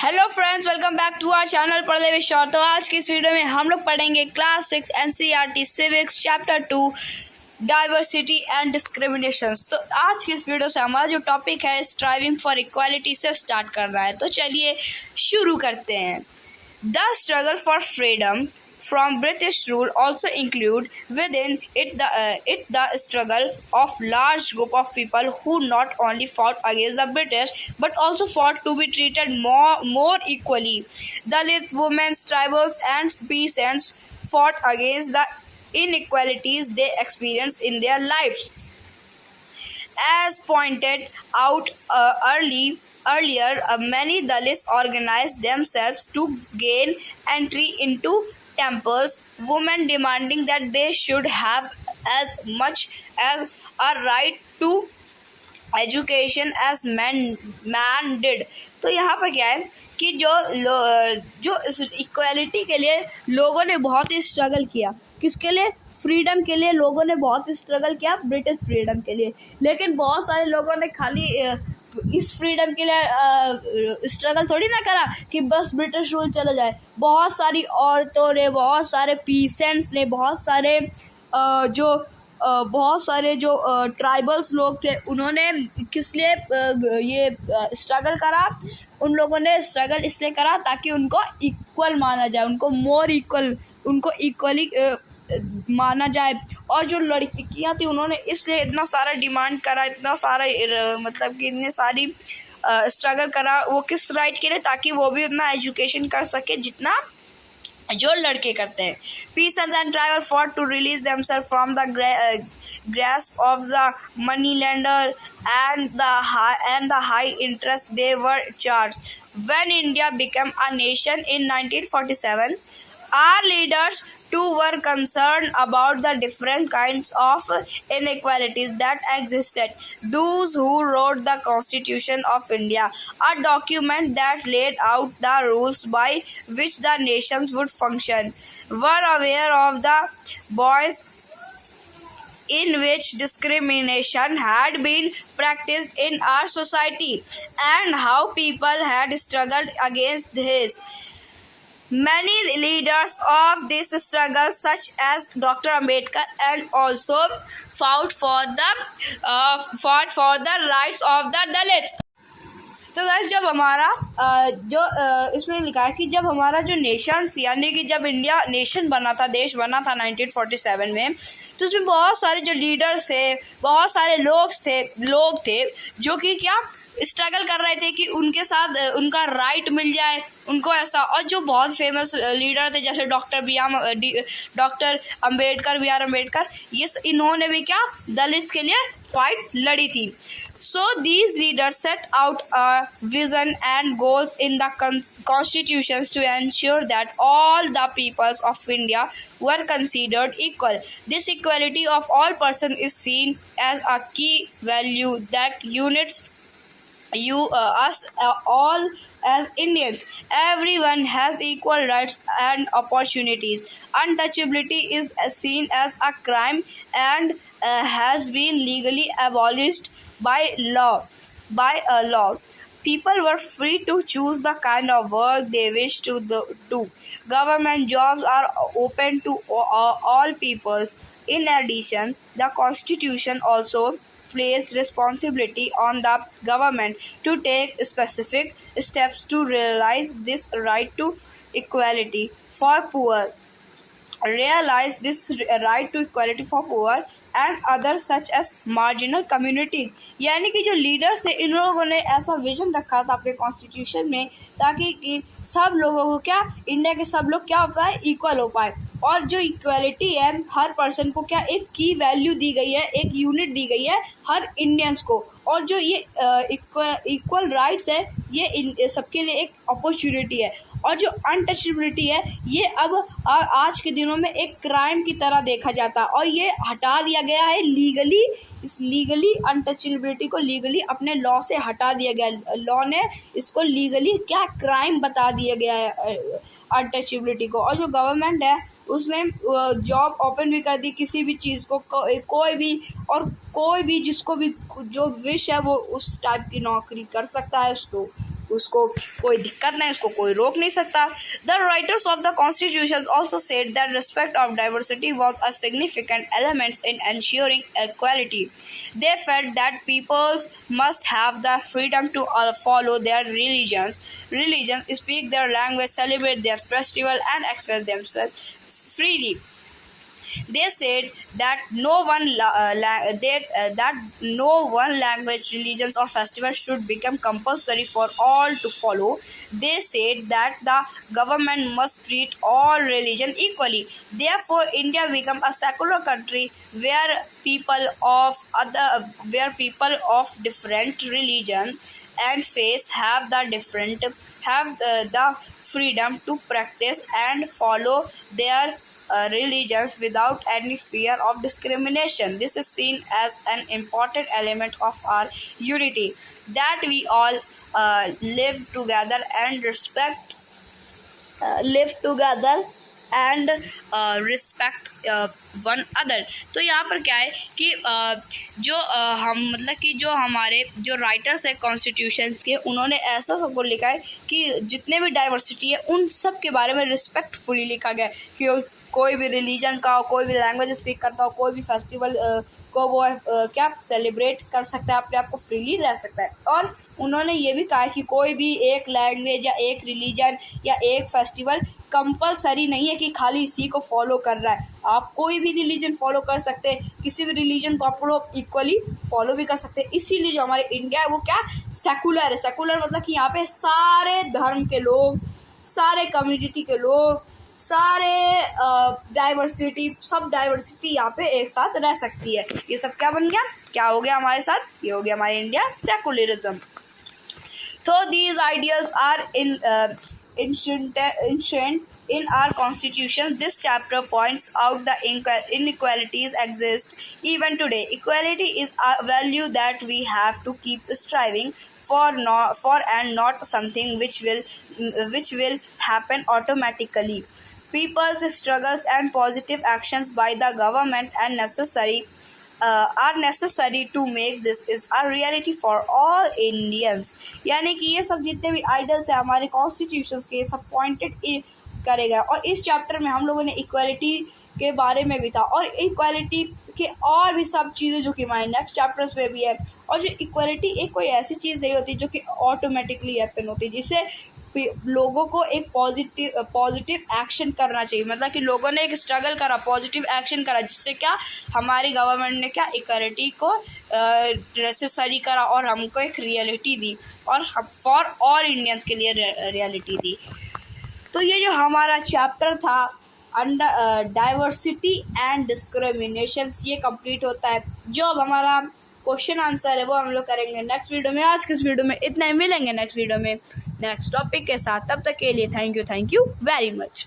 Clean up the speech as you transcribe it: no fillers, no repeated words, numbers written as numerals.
Hello friends, welcome back to our channel पढ़ने with short. तो आज की इस वीडियो में हम लोग पढ़ेंगे class 6 NCERT civics chapter 2 diversity and discrimination. तो आज की इस वीडियो से हमारा जो टॉपिक है स्ट्राइविंग फॉर इक्वालिटी से स्टार्ट कर रहा है। तो चलिए शुरू करते हैं। The struggle for freedom from British rule also include within it the struggle of large group of people who not only fought against the British but also fought to be treated more equally. Dalit women, tribals and peasants fought against the inequalities they experienced in their lives. As pointed out earlier, many Dalits organized themselves to gain entry into temples, women demanding that they should have as much as a right to education as man did. तो यहाँ पर क्या है कि जो equality के लिए लोगों ने बहुत ही स्ट्रगल किया। किसके लिए? फ्रीडम के लिए लोगों ने बहुत ही स्ट्रगल किया, ब्रिटिश फ्रीडम के लिए। लेकिन बहुत सारे लोगों ने खाली इस फ्रीडम के लिए स्ट्रगल थोड़ी ना करा कि बस ब्रिटिश रूल चला जाए। बहुत सारी औरतों ने, बहुत सारे पीसेंट्स ने, बहुत सारे जो ट्राइबल्स लोग थे, उन्होंने किस लिए ये स्ट्रगल करा? उन लोगों ने स्ट्रगल इसलिए करा ताकि उनको इक्वल माना जाए, उनको इक्वली माना जाए। और जो लड़कियां थी उन्होंने इसलिए इतना सारा डिमांड करा, इतना सारा मतलब कि इतनी सारी स्ट्रगल करा। वो किस राइट के लिए? ताकि वो भी उतना एजुकेशन कर सके जितना जो लड़के करते हैं। Peasants and tribal fought to release themselves from the grasp of the moneylender and the high interest they were charged. When India became a nation in 1947, our leaders too were concerned about the different kinds of inequalities that existed. Those who wrote the Constitution of India, a document that laid out the rules by which the nations would function, were aware of the ways in which discrimination had been practiced in our society and how people had struggled against this. Many leaders of this struggle, such as Dr. Ambedkar, and also fought for the rights of the Dalits. तो guys, जब हमारा इसमें लिखा है कि जब हमारा जो नेशन यानी कि जब इंडिया नेशन बना था, देश बना था 1947 में, तो उसमें बहुत सारे जो लीडर्स थे, बहुत सारे लोग थे जो कि क्या स्ट्रगल कर रहे थे कि उनके साथ उनका राइट मिल जाए, उनको ऐसा। और जो बहुत फेमस लीडर थे जैसे डॉक्टर अम्बेडकर, B.R. अम्बेडकर, ये इन्होंने भी क्या दलित्स के लिए फाइट लड़ी थी। So these leaders set out a vision and goals in the constitutions to ensure that all the peoples of India were considered equal. This equality of all persons is seen as a key value that unites us all as Indians. Everyone has equal rights and opportunities. Untouchability is seen as a crime and has been legally abolished by law. People were free to choose the kind of work they wish to do. Government jobs are open to all peoples. In addition, the Constitution also placed responsibility on the government to take specific steps to realize this right to equality for poor. And others such as marginal community. यानी कि जो leaders थे, इन लोगों ने ऐसा vision रखा था अपने कॉन्स्टिट्यूशन में ताकि कि सब लोगों को क्या, इंडिया के सब लोग क्या हो पाए, इक्वल हो पाए। और जो इक्वलिटी है, हर पर्सन को क्या एक की वैल्यू दी गई है, एक यूनिट दी गई है हर इंडियंस को। और जो ये इक्वल राइट्स है, ये सबके लिए एक अपॉर्चुनिटी है। और जो अनटचेबिलिटी है, ये अब आज के दिनों में एक क्राइम की तरह देखा जाता है और ये हटा दिया गया है लीगली। इस लीगली अनटचेबिलिटी को लीगली अपने लॉ से हटा दिया गया। लॉ ने इसको लीगली क्या क्राइम बता दिया गया है अनटचेबिलिटी को। और जो गवर्नमेंट है उसने जॉब ओपन भी कर दी किसी भी चीज़ को, कोई भी जिसको भी जो विश है वो उस टाइप की नौकरी कर सकता है उसको। उसको कोई दिक्कत नहीं, उसको कोई रोक नहीं सकता। The writers of the constitution also said that respect of diversity was a significant element in ensuring equality. They felt that peoples must have the freedom to follow their religions, speak their language, celebrate their festival, and express themselves freely. They said that no one language, religions, or festival should become compulsory for all to follow. They said that the government must treat all religion equally. Therefore, India became a secular country where people of different religion and faith have the freedom to practice and follow their religions without any fear of discrimination. This is seen as an important element of our unity, that we all live together and respect one other. तो यहाँ पर क्या है कि जो हमारे जो writers है कॉन्स्टिट्यूशंस के, उन्होंने ऐसा सबको लिखा है कि जितने भी डाइवर्सिटी है उन सब के बारे में रिस्पेक्टफुली लिखा गया है कि कोई भी रिलीजन का हो, कोई भी लैंग्वेज स्पीक करता हो, कोई भी फेस्टिवल को वो क्या सेलिब्रेट कर सकता है, अपने आप को फ्रीली रह सकता है। और उन्होंने ये भी कहा कि कोई भी एक लैंग्वेज या एक रिलीजन या एक फेस्टिवल कंपलसरी नहीं है कि खाली इसी को फॉलो कर रहा है। आप कोई भी रिलीजन फॉलो कर सकते हैं, किसी भी रिलीजन को आप लोग इक्वली फॉलो भी कर सकते हैं। इसीलिए जो हमारे इंडिया है वो क्या सेकुलर है। सेकुलर मतलब कि यहाँ पे सारे धर्म के लोग, सारे कम्युनिटी के लोग, सारे डाइवर्सिटी यहाँ पे एक साथ रह सकती है। ये सब क्या बन गया, क्या हो गया हमारे साथ, ये हो गया हमारे इंडिया सेकुलरिज्म। तो these ideals are ancient in our constitution. This chapter points out the inequalities exist even today. Equality is a value that we have to keep striving for and not something which will happen automatically. People's struggles and positive actions by the government are necessary to make this is a reality for all Indians. यानी कि ये सब जितने भी idols है हमारे constitution के, सब पॉइंटेड करेगा। और इस चैप्टर में हम लोगों ने इक्वालिटी के बारे में भी था, और इक्वालिटी के और भी सब चीज़ें जो कि हमारे नेक्स्ट चैप्टर्स में भी है। और जो इक्वालिटी एक कोई ऐसी चीज़ नहीं होती जो कि ऑटोमेटिकली हैपन होती है, जिससे लोगों को एक पॉजिटिव एक्शन करना चाहिए। मतलब कि लोगों ने एक स्ट्रगल करा, पॉजिटिव एक्शन करा, जिससे क्या हमारी गवर्नमेंट ने क्या इक्वालिटी को नेसेसरी करा और हमको एक रियलिटी दी, और फॉर ऑल इंडियंस के लिए रियलिटी दी। तो ये जो हमारा चैप्टर था अंडर डाइवर्सिटी एंड डिस्क्रिमिनेशन, ये कंप्लीट होता है। जो अब हमारा क्वेश्चन आंसर है वो हम लोग करेंगे नेक्स्ट वीडियो में। आज के इस वीडियो में इतना ही, मिलेंगे नेक्स्ट वीडियो में नेक्स्ट टॉपिक के साथ। तब तक के लिए थैंक यू वेरी मच।